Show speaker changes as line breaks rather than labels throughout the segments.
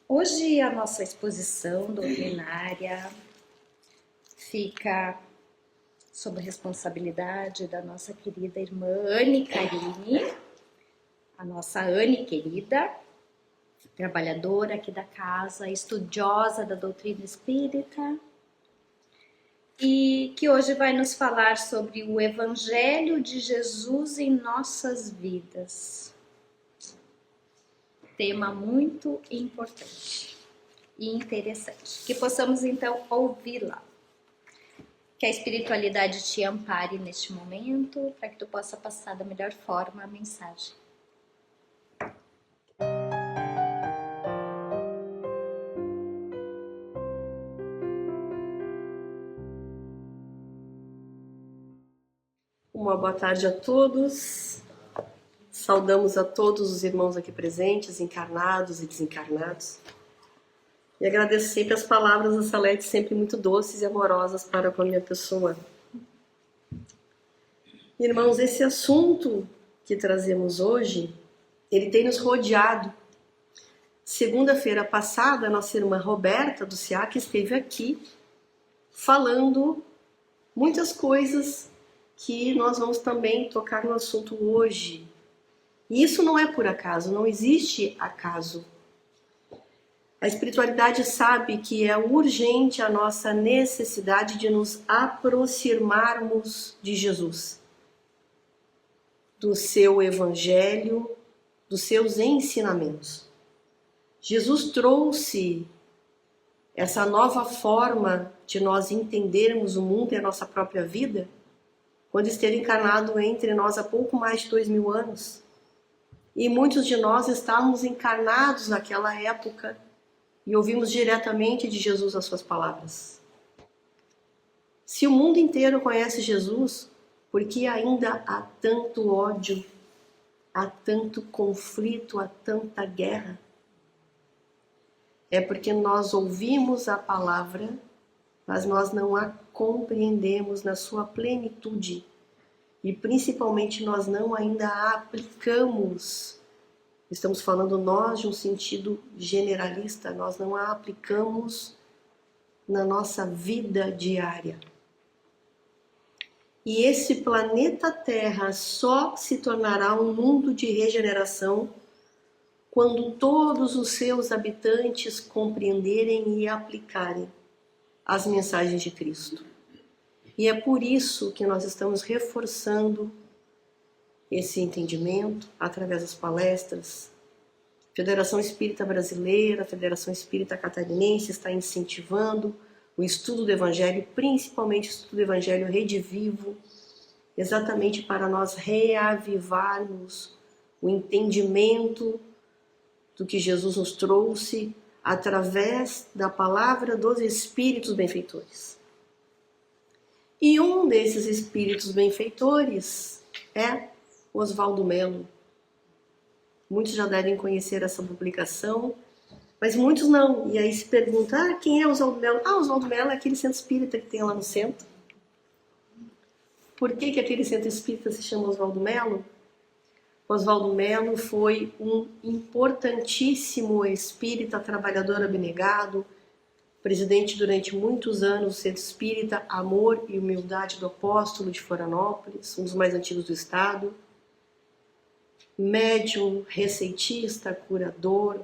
Hoje a nossa exposição doutrinária fica sob responsabilidade da nossa querida irmã Anne Carini, a nossa Anne querida, trabalhadora aqui da casa, estudiosa da doutrina espírita, e que hoje vai nos falar sobre o Evangelho de Jesus em nossas vidas. Tema muito importante e interessante. Que possamos então ouvi-la. Que a espiritualidade te ampare neste momento, para que tu possa passar da melhor forma a mensagem.
Uma boa tarde a todos. Saudamos a todos os irmãos aqui presentes, encarnados e desencarnados. E agradeço sempre as palavras da Salete, sempre muito doces e amorosas para com a minha pessoa. Irmãos, esse assunto que trazemos hoje, ele tem nos rodeado. Segunda-feira passada, a nossa irmã Roberta do SIAC esteve aqui falando muitas coisas que nós vamos também tocar no assunto hoje. E isso não é por acaso, não existe acaso. A espiritualidade sabe que é urgente a nossa necessidade de nos aproximarmos de Jesus, do seu evangelho, dos seus ensinamentos. Jesus trouxe essa nova forma de nós entendermos o mundo e a nossa própria vida quando esteve encarnado entre nós há pouco mais de 2000 anos. E muitos de nós estávamos encarnados naquela época e ouvimos diretamente de Jesus as suas palavras. Se o mundo inteiro conhece Jesus, por que ainda há tanto ódio, há tanto conflito, há tanta guerra? É porque nós ouvimos a palavra, mas nós não a compreendemos na sua plenitude. E principalmente nós não ainda a aplicamos. Estamos falando nós de um sentido generalista, nós não a aplicamos na nossa vida diária. E esse planeta Terra só se tornará um mundo de regeneração quando todos os seus habitantes compreenderem e aplicarem as mensagens de Cristo. E é por isso que nós estamos reforçando esse entendimento através das palestras. A Federação Espírita Brasileira, a Federação Espírita Catarinense está incentivando o estudo do Evangelho, principalmente o estudo do Evangelho Rede Vivo, exatamente para nós reavivarmos o entendimento do que Jesus nos trouxe através da palavra dos Espíritos benfeitores. E um desses espíritos benfeitores é Oswaldo Mello. Muitos já devem conhecer essa publicação, mas muitos não. E aí se pergunta, quem é Oswaldo Mello? Oswaldo Mello é aquele centro espírita que tem lá no centro. Por que aquele centro espírita se chama Oswaldo Mello? Oswaldo Mello foi um importantíssimo espírita, trabalhador abnegado, presidente durante muitos anos do Centro Espírita Amor e Humildade do Apóstolo de Florianópolis, um dos mais antigos do estado, médium, receitista, curador,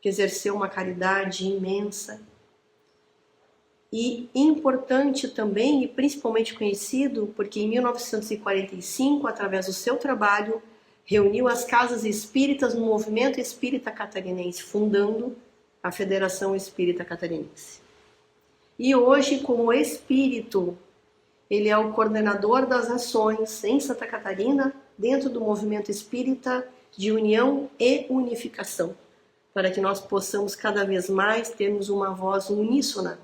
que exerceu uma caridade imensa. E importante também, e principalmente conhecido, porque em 1945, através do seu trabalho, reuniu as casas espíritas no movimento espírita catarinense, fundando a Federação Espírita Catarinense. E hoje, como espírito, ele é o coordenador das ações em Santa Catarina, dentro do movimento espírita de união e unificação, para que nós possamos cada vez mais termos uma voz uníssona,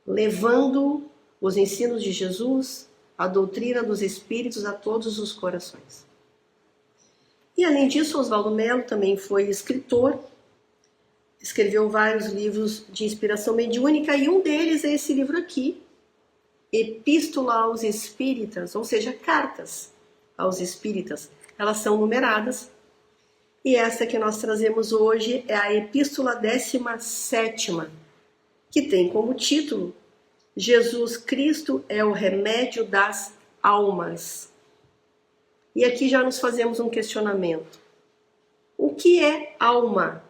levando os ensinos de Jesus, a doutrina dos espíritos a todos os corações. E além disso, Oswaldo Mello também foi escritor, escreveu vários livros de inspiração mediúnica e um deles é esse livro aqui, Epístola aos Espíritas, ou seja, cartas aos Espíritas. Elas são numeradas E essa que nós trazemos hoje é a Epístola 17ª, que tem como título Jesus Cristo é o remédio das almas. E aqui já nos fazemos um questionamento. O que é alma?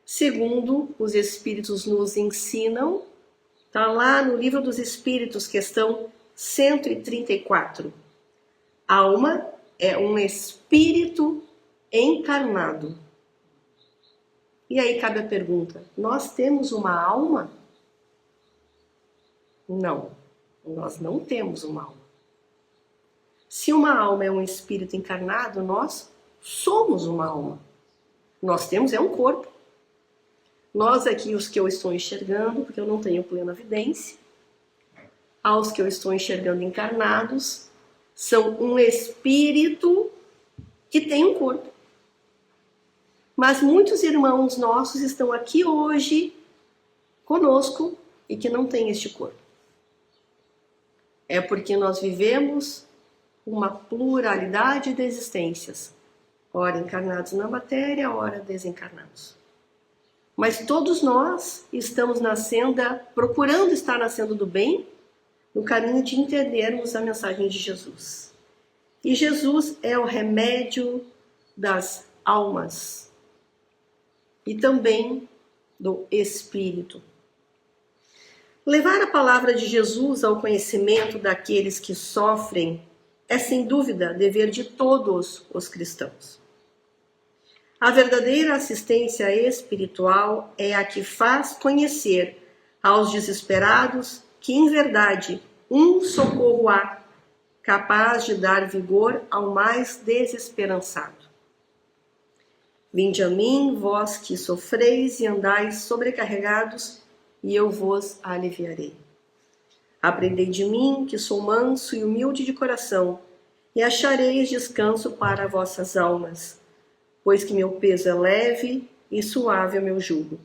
Segundo os Espíritos nos ensinam, está lá no Livro dos Espíritos, questão 134. Alma é um espírito encarnado. E aí cabe a pergunta, nós temos uma alma? Não, nós não temos uma alma. Se uma alma é um espírito encarnado, nós somos uma alma. Nós temos um corpo. Nós aqui, os que eu estou enxergando, porque eu não tenho plena vidência, aos que eu estou enxergando encarnados, são um espírito que tem um corpo. Mas muitos irmãos nossos estão aqui hoje conosco e que não têm este corpo. É porque nós vivemos uma pluralidade de existências, ora encarnados na matéria, ora desencarnados. Mas todos nós estamos procurando estar na senda do bem, no caminho de entendermos a mensagem de Jesus. E Jesus é o remédio das almas e também do espírito. Levar a palavra de Jesus ao conhecimento daqueles que sofrem é, sem dúvida, dever de todos os cristãos. A verdadeira assistência espiritual é a que faz conhecer aos desesperados que, em verdade, um socorro há, capaz de dar vigor ao mais desesperançado. Vinde a mim, vós que sofreis e andais sobrecarregados, e eu vos aliviarei. Aprendei de mim, que sou manso e humilde de coração, e achareis descanso para vossas almas, pois que meu peso é leve e suave é o meu jugo.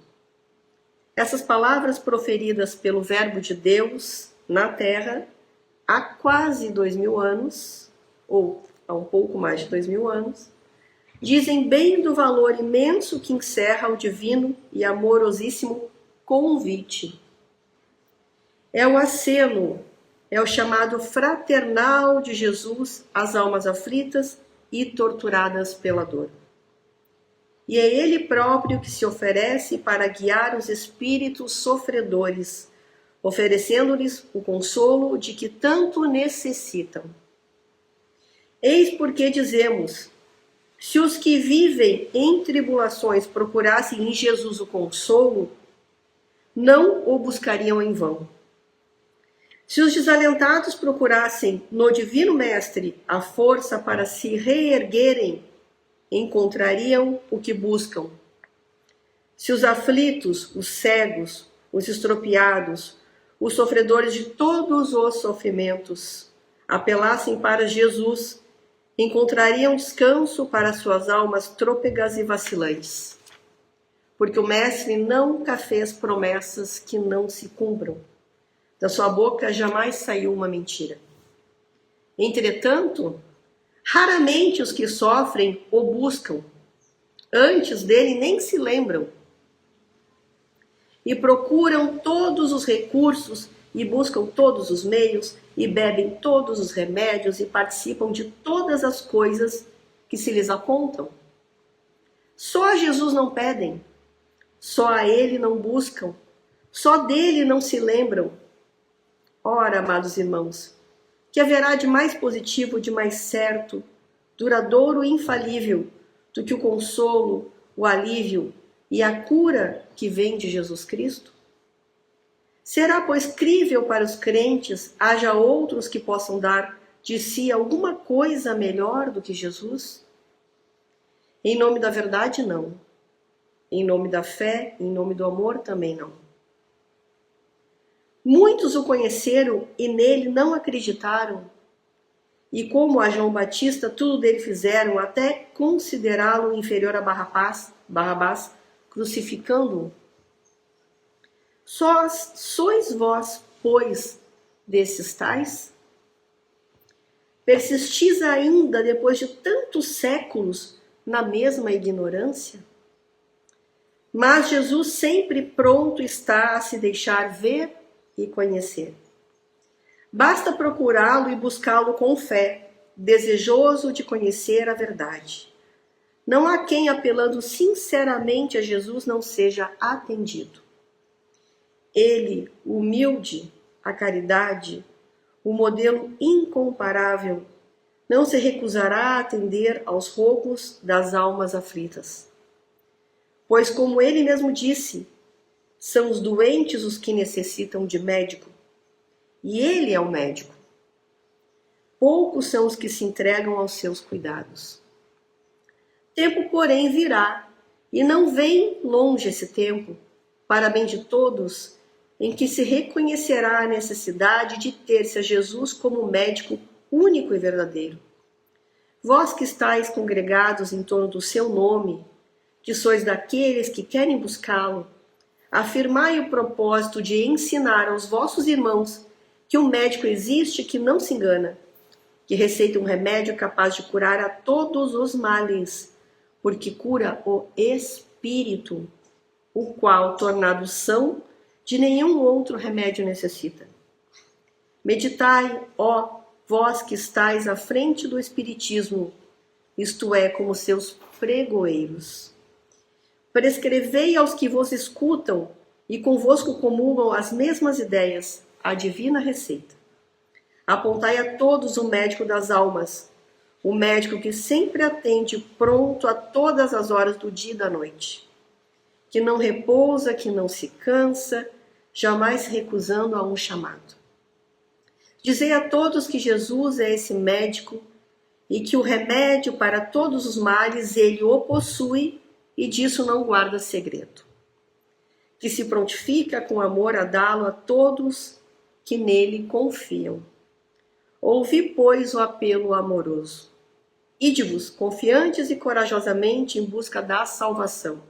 Essas palavras proferidas pelo Verbo de Deus na terra há quase 2000 anos, ou há um pouco mais de 2000 anos, dizem bem do valor imenso que encerra o divino e amorosíssimo convite. É o aceno, é o chamado fraternal de Jesus às almas aflitas e torturadas pela dor. E é Ele próprio que se oferece para guiar os espíritos sofredores, oferecendo-lhes o consolo de que tanto necessitam. Eis porque dizemos, se os que vivem em tribulações procurassem em Jesus o consolo, não o buscariam em vão. Se os desalentados procurassem no Divino Mestre a força para se reerguerem, encontrariam o que buscam. Se os aflitos, os cegos, os estropiados, os sofredores de todos os sofrimentos apelassem para Jesus, encontrariam descanso para suas almas trôpegas e vacilantes. Porque o Mestre nunca fez promessas que não se cumpram. Da sua boca jamais saiu uma mentira. Entretanto, raramente os que sofrem o buscam. Antes dele nem se lembram. E procuram todos os recursos e buscam todos os meios e bebem todos os remédios e participam de todas as coisas que se lhes apontam. Só a Jesus não pedem, só a Ele não buscam, só dele não se lembram. Ora, amados irmãos, que haverá de mais positivo, de mais certo, duradouro e infalível do que o consolo, o alívio e a cura que vem de Jesus Cristo? Será, pois, crível para os crentes haja outros que possam dar de si alguma coisa melhor do que Jesus? Em nome da verdade, não. Em nome da fé, em nome do amor, também não. Muitos o conheceram e nele não acreditaram. E como a João Batista, tudo dele fizeram, até considerá-lo inferior a Barrabás, crucificando-o. Sois vós, pois, desses tais? Persistis ainda, depois de tantos séculos, na mesma ignorância? Mas Jesus sempre pronto está a se deixar ver e conhecer. Basta procurá-lo e buscá-lo com fé, desejoso de conhecer a verdade. Não há quem, apelando sinceramente a Jesus, não seja atendido. Ele, humilde, a caridade, o modelo incomparável, não se recusará a atender aos rogos das almas aflitas. Pois, como ele mesmo disse, são os doentes os que necessitam de médico, e ele é o médico. Poucos são os que se entregam aos seus cuidados. Tempo, porém, virá, e não vem longe esse tempo, para bem de todos, em que se reconhecerá a necessidade de ter-se a Jesus como médico único e verdadeiro. Vós que estáis congregados em torno do seu nome, que sois daqueles que querem buscá-lo, afirmai o propósito de ensinar aos vossos irmãos que um médico existe que não se engana, que receita um remédio capaz de curar a todos os males, porque cura o espírito, o qual, tornado são, de nenhum outro remédio necessita. Meditai, ó, vós que estáis à frente do Espiritismo, isto é, como seus pregoeiros. Prescrevei aos que vos escutam e convosco comungam as mesmas ideias, a divina receita. Apontai a todos o médico das almas, o médico que sempre atende pronto a todas as horas do dia e da noite, que não repousa, que não se cansa, jamais recusando a um chamado. Dizei a todos que Jesus é esse médico e que o remédio para todos os males ele o possui e disso não guarda segredo. Que se prontifica com amor a dá-lo a todos que nele confiam. Ouvi, pois, o apelo amoroso. Ide-vos, confiantes e corajosamente em busca da salvação.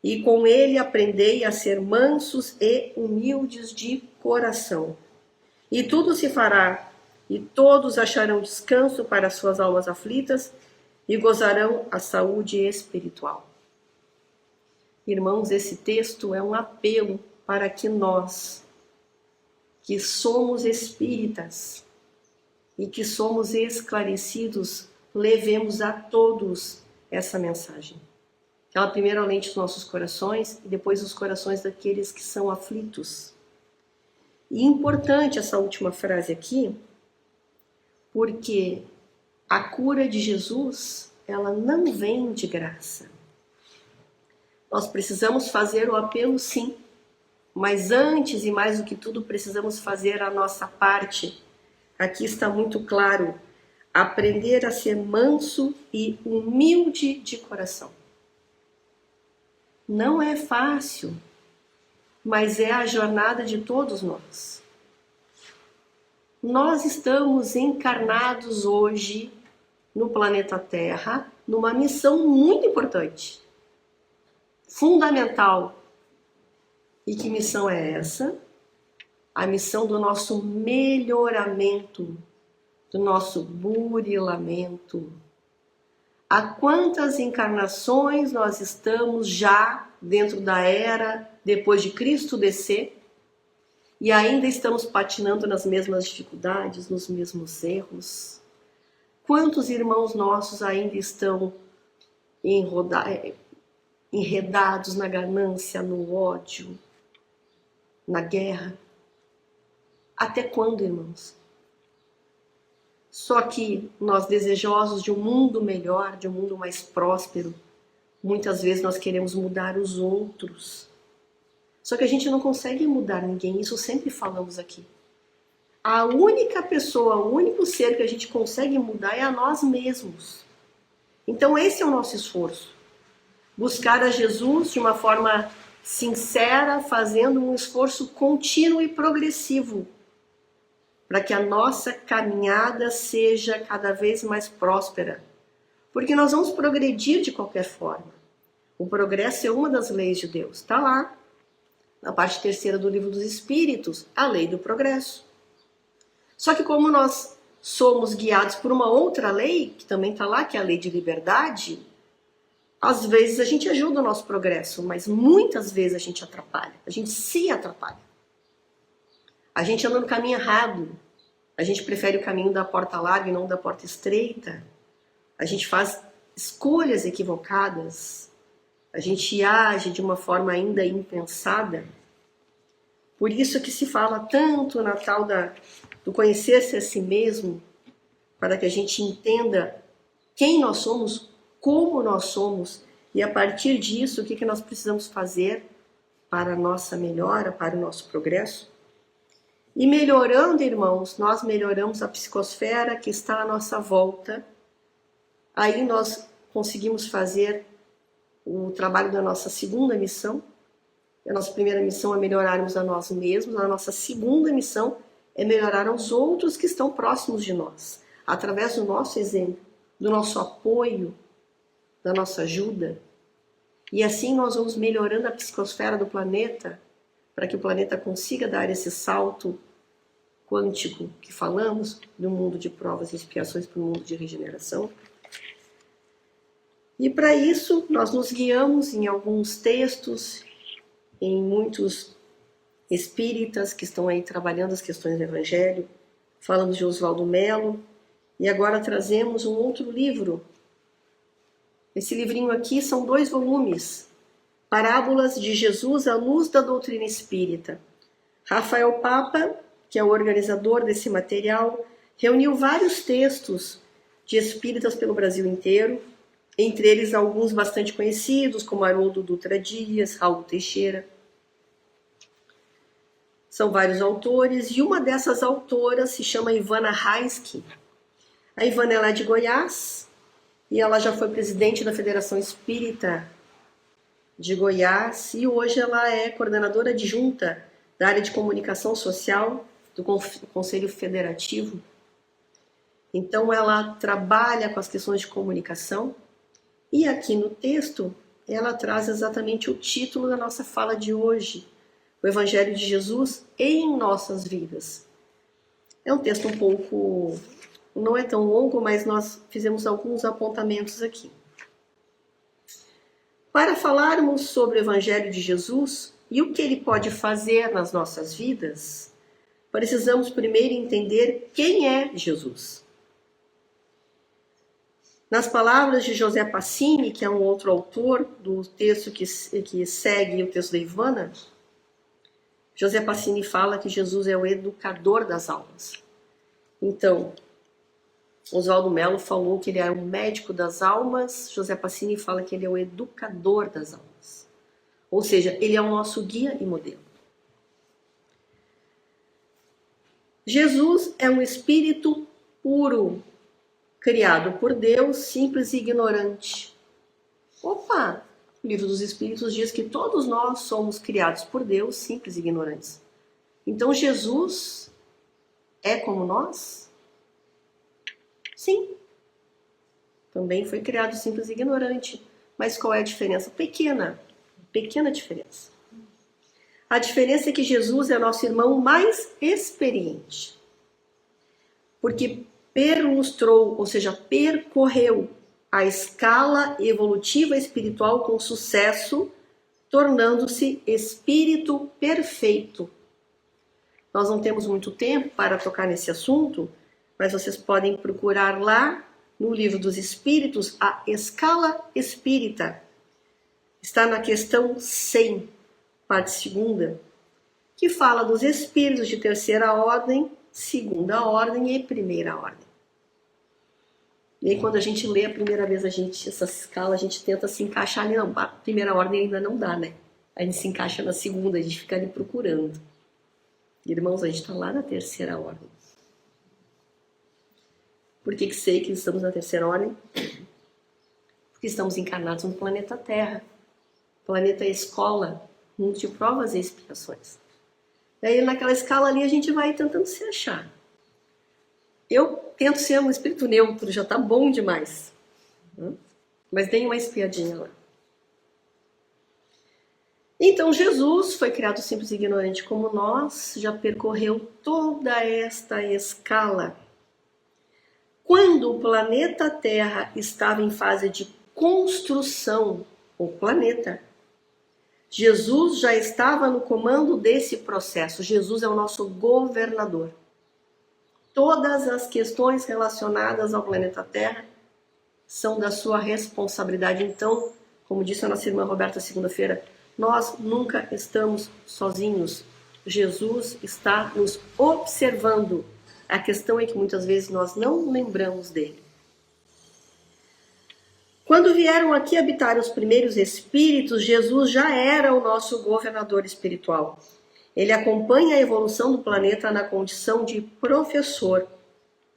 E com ele aprendei a ser mansos e humildes de coração. E tudo se fará, e todos acharão descanso para suas almas aflitas e gozarão a saúde espiritual. Irmãos, esse texto é um apelo para que nós, que somos espíritas e que somos esclarecidos, levemos a todos essa mensagem. Ela primeiro alente os nossos corações e depois os corações daqueles que são aflitos. E importante essa última frase aqui, porque a cura de Jesus, ela não vem de graça. Nós precisamos fazer o apelo, sim, mas antes e mais do que tudo, precisamos fazer a nossa parte. Aqui está muito claro, aprender a ser manso e humilde de coração. Não é fácil, mas é a jornada de todos nós. Nós estamos encarnados hoje no planeta Terra numa missão muito importante, fundamental. E que missão é essa? A missão do nosso melhoramento, do nosso burilamento. Há quantas encarnações nós estamos já dentro da era depois de Cristo descer e ainda estamos patinando nas mesmas dificuldades, nos mesmos erros? Quantos irmãos nossos ainda estão enredados na ganância, no ódio, na guerra? Até quando, irmãos? Só que nós, desejosos de um mundo melhor, de um mundo mais próspero, muitas vezes nós queremos mudar os outros. Só que a gente não consegue mudar ninguém, isso sempre falamos aqui. A única pessoa, o único ser que a gente consegue mudar é a nós mesmos. Então esse é o nosso esforço. Buscar a Jesus de uma forma sincera, fazendo um esforço contínuo e progressivo, para que a nossa caminhada seja cada vez mais próspera. Porque nós vamos progredir de qualquer forma. O progresso é uma das leis de Deus. Está lá, na parte 3ª do Livro dos Espíritos, a lei do progresso. Só que como nós somos guiados por uma outra lei, que também está lá, que é a lei de liberdade, às vezes a gente ajuda o nosso progresso, mas muitas vezes a gente atrapalha, a gente se atrapalha. A gente anda no caminho errado, a gente prefere o caminho da porta larga e não da porta estreita, a gente faz escolhas equivocadas, a gente age de uma forma ainda impensada. Por isso que se fala tanto na tal do conhecer-se a si mesmo, para que a gente entenda quem nós somos, como nós somos, e a partir disso, o que nós precisamos fazer para a nossa melhora, para o nosso progresso. E melhorando, irmãos, nós melhoramos a psicosfera que está à nossa volta. Aí nós conseguimos fazer o trabalho da nossa segunda missão. A nossa primeira missão é melhorarmos a nós mesmos. A nossa segunda missão é melhorar aos outros que estão próximos de nós, através do nosso exemplo, do nosso apoio, da nossa ajuda. E assim nós vamos melhorando a psicosfera do planeta, para que o planeta consiga dar esse salto quântico que falamos, do mundo de provas e expiações para o mundo de regeneração. E para isso nós nos guiamos em alguns textos, em muitos espíritas que estão aí trabalhando as questões do Evangelho. Falamos de Oswaldo Mello e agora trazemos um outro livro. Esse livrinho aqui são 2 volumes, Parábolas de Jesus à luz da doutrina espírita. Rafael Papa, que é o organizador desse material, reuniu vários textos de espíritas pelo Brasil inteiro, entre eles alguns bastante conhecidos, como Haroldo Dutra Dias, Raul Teixeira. São vários autores, e uma dessas autoras se chama Ivana Raisky. A Ivana ela é de Goiás, e ela já foi presidente da Federação Espírita de Goiás, e hoje ela é coordenadora adjunta da área de comunicação social do Conselho Federativo. Então ela trabalha com as questões de comunicação, e aqui no texto ela traz exatamente o título da nossa fala de hoje, o Evangelho de Jesus em nossas vidas. É um texto um pouco, não é tão longo, mas nós fizemos alguns apontamentos aqui. Para falarmos sobre o Evangelho de Jesus e o que ele pode fazer nas nossas vidas, precisamos primeiro entender quem é Jesus. Nas palavras de José Passini, que é um outro autor do texto que segue o texto da Ivana, José Passini fala que Jesus é o educador das almas. Então, Oswaldo Mello falou que ele é o médico das almas, José Passini fala que ele é o educador das almas. Ou seja, ele é o nosso guia e modelo. Jesus é um espírito puro, criado por Deus, simples e ignorante. Opa! O Livro dos Espíritos diz que todos nós somos criados por Deus, simples e ignorantes. Então Jesus é como nós? Sim. Também foi criado simples e ignorante. Mas qual é a diferença? Pequena diferença. A diferença é que Jesus é nosso irmão mais experiente. Porque perlustrou, ou seja, percorreu a escala evolutiva espiritual com sucesso, tornando-se espírito perfeito. Nós não temos muito tempo para tocar nesse assunto, mas vocês podem procurar lá no Livro dos Espíritos a escala espírita. Está na questão 100, parte 2ª, que fala dos espíritos de terceira ordem, segunda ordem e primeira ordem. E aí quando a gente lê a primeira vez essa escala, a gente tenta se encaixar ali, não, a primeira ordem ainda não dá, né? A gente se encaixa na segunda, a gente fica ali procurando. Irmãos, a gente está lá na terceira ordem. Por que sei que estamos na terceira ordem? Porque estamos encarnados no planeta Terra. Planeta escola, mundo de provas e expiações. Daí naquela escala ali a gente vai tentando se achar. Eu tento ser um espírito neutro, já tá bom demais. Mas dei uma espiadinha lá. Então Jesus foi criado simples e ignorante como nós, já percorreu toda esta escala. Quando o planeta Terra estava em fase de construção, o planeta, Jesus já estava no comando desse processo. Jesus é o nosso governador. Todas as questões relacionadas ao planeta Terra são da sua responsabilidade. Então, como disse a nossa irmã Roberta segunda-feira, nós nunca estamos sozinhos. Jesus está nos observando. A questão é que muitas vezes nós não lembramos dele. Quando vieram aqui habitar os primeiros espíritos, Jesus já era o nosso governador espiritual. Ele acompanha a evolução do planeta na condição de professor,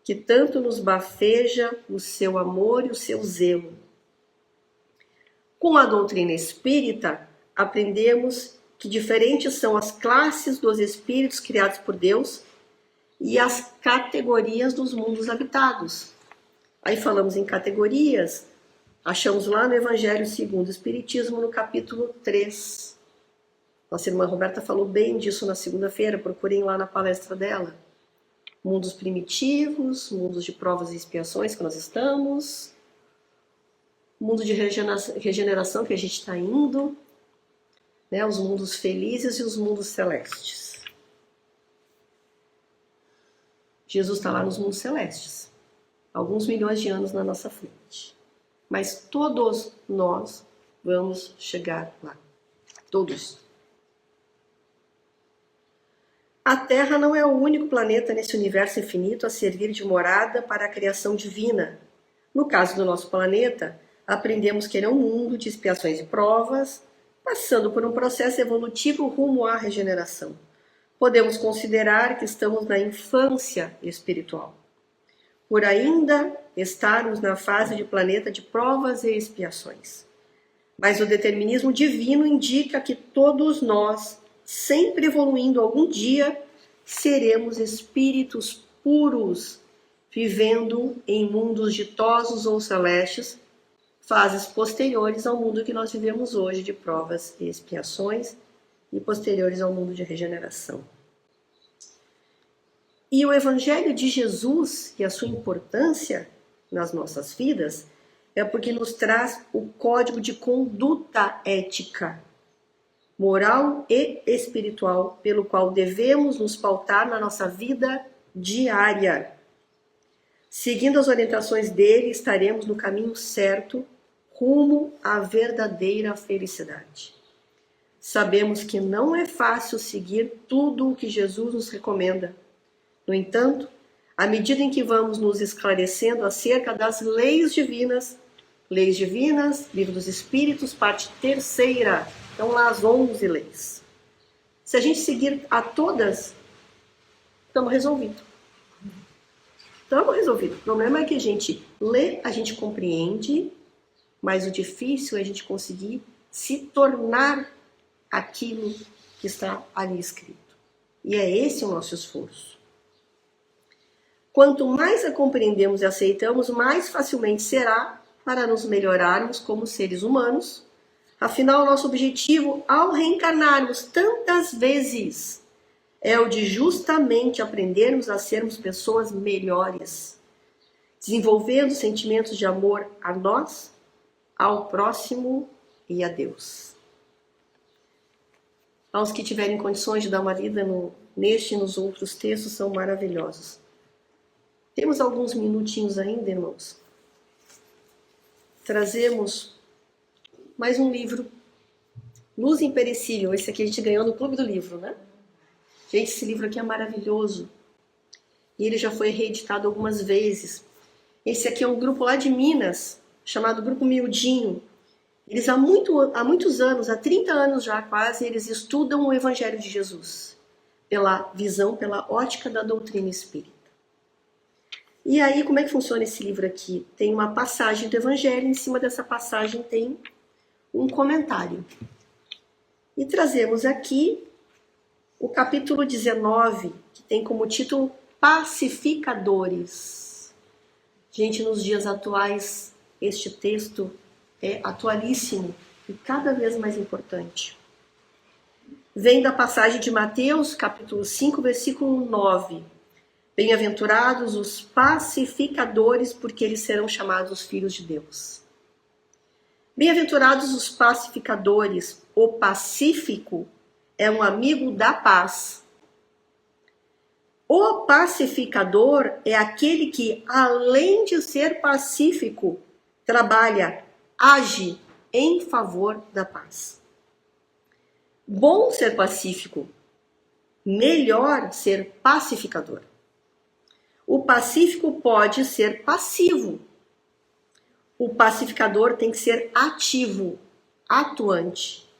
que tanto nos bafeja o seu amor e o seu zelo. Com a doutrina espírita, aprendemos que diferentes são as classes dos espíritos criados por Deus e as categorias dos mundos habitados. Aí falamos em categorias, achamos lá no Evangelho segundo o Espiritismo, no capítulo 3. Nossa irmã Roberta falou bem disso na segunda-feira, procurem lá na palestra dela. Mundos primitivos, mundos de provas e expiações que nós estamos, mundo de regeneração que a gente está indo, né, os mundos felizes e os mundos celestes. Jesus está lá nos mundos celestes, alguns milhões de anos na nossa frente. Mas todos nós vamos chegar lá. Todos. A Terra não é o único planeta nesse universo infinito a servir de morada para a criação divina. No caso do nosso planeta, aprendemos que ele é um mundo de expiações e provas, passando por um processo evolutivo rumo à regeneração. Podemos considerar que estamos na infância espiritual, por ainda estarmos na fase de planeta de provas e expiações. Mas o determinismo divino indica que todos nós, sempre evoluindo algum dia, seremos espíritos puros, vivendo em mundos ditosos ou celestes, fases posteriores ao mundo que nós vivemos hoje de provas e expiações e posteriores ao mundo de regeneração. E o Evangelho de Jesus e a sua importância nas nossas vidas é porque nos traz o código de conduta ética, moral e espiritual, pelo qual devemos nos pautar na nossa vida diária. Seguindo as orientações dele, estaremos no caminho certo, rumo à verdadeira felicidade. Sabemos que não é fácil seguir tudo o que Jesus nos recomenda. No entanto, à medida em que vamos nos esclarecendo acerca das leis divinas, Livro dos Espíritos, parte 3ª, estão lá as 11 leis. Se a gente seguir a todas, estamos resolvidos. Estamos resolvidos. O problema é que a gente lê, a gente compreende, mas o difícil é a gente conseguir se tornar aquilo que está ali escrito. E é esse o nosso esforço. Quanto mais a compreendemos e aceitamos, mais facilmente será para nos melhorarmos como seres humanos. Afinal, nosso objetivo ao reencarnarmos tantas vezes é o de justamente aprendermos a sermos pessoas melhores, desenvolvendo sentimentos de amor a nós, ao próximo e a Deus. Aos que tiverem condições de dar uma lida neste e nos outros textos, são maravilhosos. Temos alguns minutinhos ainda, irmãos. Trazemos mais um livro, Luz Imperecível. Esse aqui a gente ganhou no Clube do Livro, né? Gente, esse livro aqui é maravilhoso. E ele já foi reeditado algumas vezes. Esse aqui é um grupo lá de Minas, chamado Grupo Miudinho. Eles há muitos anos, há 30 anos já quase, eles estudam o Evangelho de Jesus. Pela visão, pela ótica da doutrina espírita. E aí, como é que funciona esse livro aqui? Tem uma passagem do Evangelho, em cima dessa passagem tem um comentário. E trazemos aqui o capítulo 19, que tem como título Pacificadores. Gente, nos dias atuais, este texto é atualíssimo e cada vez mais importante. Vem da passagem de Mateus, capítulo 5, versículo 9. Bem-aventurados os pacificadores, porque eles serão chamados filhos de Deus. Bem-aventurados os pacificadores. O pacífico é um amigo da paz. O pacificador é aquele que, além de ser pacífico, trabalha, age em favor da paz. Bom ser pacífico, melhor ser pacificador. O pacífico pode ser passivo. O pacificador tem que ser ativo, atuante.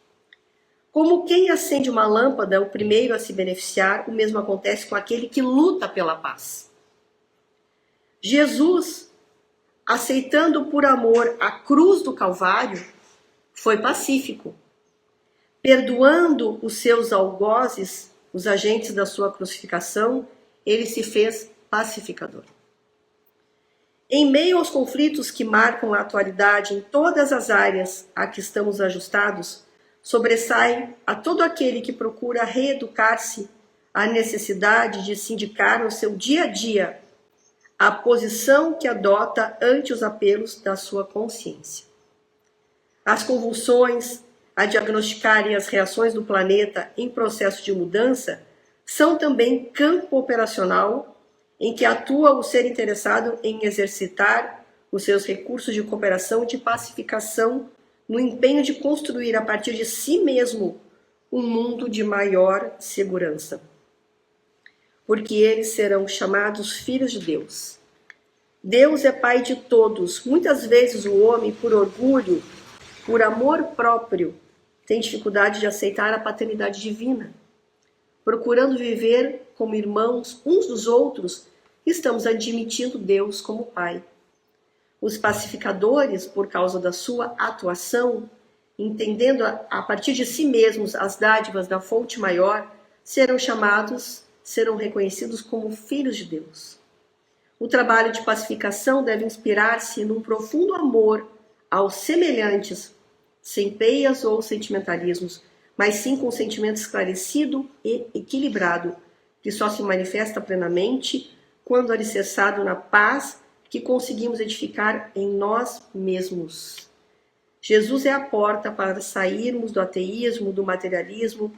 Como quem acende uma lâmpada é o primeiro a se beneficiar, o mesmo acontece com aquele que luta pela paz. Jesus, aceitando por amor a cruz do Calvário, foi pacífico. Perdoando os seus algozes, os agentes da sua crucificação, ele se fez pacificador. Em meio aos conflitos que marcam a atualidade em todas as áreas a que estamos ajustados, sobressai a todo aquele que procura reeducar-se a necessidade de se indicar no seu dia a dia a posição que adota ante os apelos da sua consciência. As convulsões a diagnosticarem as reações do planeta em processo de mudança são também campo operacional em que atua o ser interessado em exercitar os seus recursos de cooperação e de pacificação no empenho de construir a partir de si mesmo um mundo de maior segurança. Porque eles serão chamados filhos de Deus. Deus é pai de todos. Muitas vezes o homem, por orgulho, por amor próprio, tem dificuldade de aceitar a paternidade divina. Procurando viver como irmãos uns dos outros, estamos admitindo Deus como pai. Os pacificadores, por causa da sua atuação, entendendo a partir de si mesmos as dádivas da fonte maior, serão reconhecidos como filhos de Deus. O trabalho de pacificação deve inspirar-se num profundo amor aos semelhantes, sem peias ou sentimentalismos, mas sim com um sentimento esclarecido e equilibrado, que só se manifesta plenamente quando alicerçado na paz que conseguimos edificar em nós mesmos. Jesus é a porta para sairmos do ateísmo, do materialismo,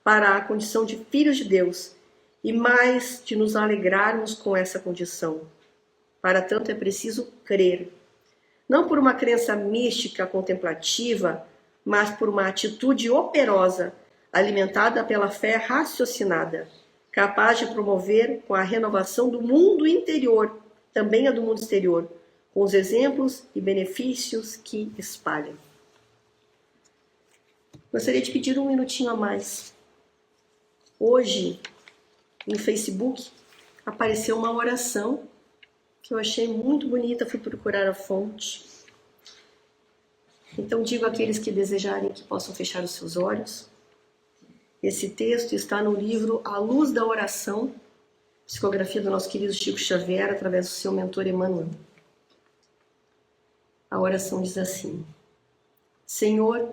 para a condição de filhos de Deus, e mais de nos alegrarmos com essa condição. Para tanto é preciso crer, não por uma crença mística, contemplativa, mas por uma atitude operosa, alimentada pela fé raciocinada, capaz de promover com a renovação do mundo interior, também a do mundo exterior, com os exemplos e benefícios que espalham. Gostaria de pedir um minutinho a mais. Hoje, no Facebook, apareceu uma oração que eu achei muito bonita, fui procurar a fonte. Então digo àqueles que desejarem que possam fechar os seus olhos. Esse texto está no livro A Luz da Oração, psicografia do nosso querido Chico Xavier, através do seu mentor Emmanuel. A oração diz assim: Senhor,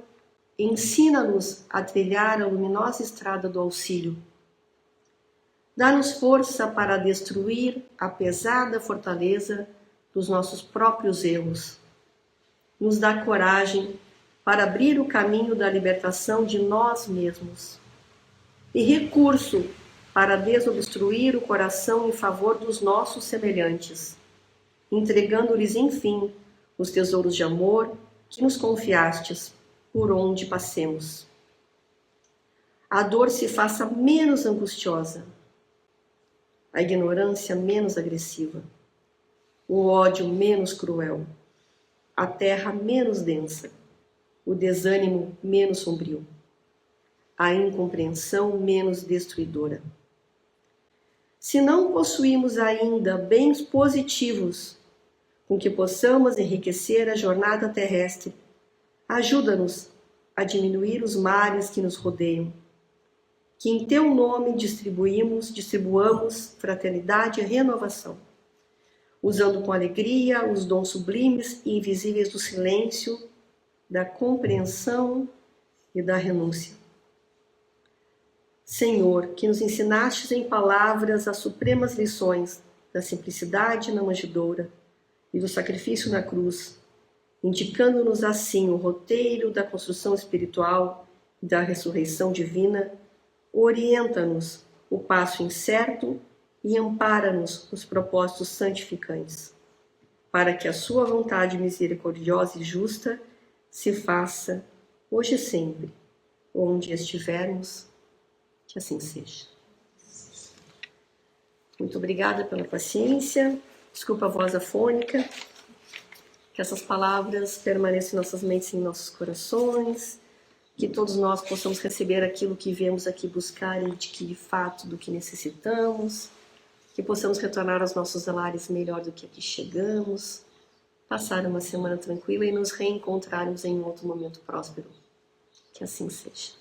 ensina-nos a trilhar a luminosa estrada do auxílio. Dá-nos força para destruir a pesada fortaleza dos nossos próprios erros. Nos dá coragem para abrir o caminho da libertação de nós mesmos. E recurso para desobstruir o coração em favor dos nossos semelhantes, entregando-lhes, enfim, os tesouros de amor que nos confiastes, por onde passemos. A dor se faça menos angustiosa, a ignorância menos agressiva, o ódio menos cruel, a terra menos densa, o desânimo menos sombrio, a incompreensão menos destruidora. Se não possuímos ainda bens positivos com que possamos enriquecer a jornada terrestre, ajuda-nos a diminuir os males que nos rodeiam. Que em teu nome distribuamos fraternidade e renovação, usando com alegria os dons sublimes e invisíveis do silêncio, da compreensão e da renúncia. Senhor, que nos ensinastes em palavras as supremas lições da simplicidade na manjedoura e do sacrifício na cruz, indicando-nos assim o roteiro da construção espiritual e da ressurreição divina, orienta-nos o passo incerto e ampara-nos os propósitos santificantes, para que a sua vontade misericordiosa e justa se faça, hoje e sempre, onde estivermos, que assim seja. Muito obrigada pela paciência, desculpa a voz afônica, que essas palavras permaneçam em nossas mentes e em nossos corações, que todos nós possamos receber aquilo que viemos aqui buscar e de fato do que necessitamos, que possamos retornar aos nossos lares melhor do que aqui chegamos, passar uma semana tranquila e nos reencontrarmos em um outro momento próspero. Que assim seja.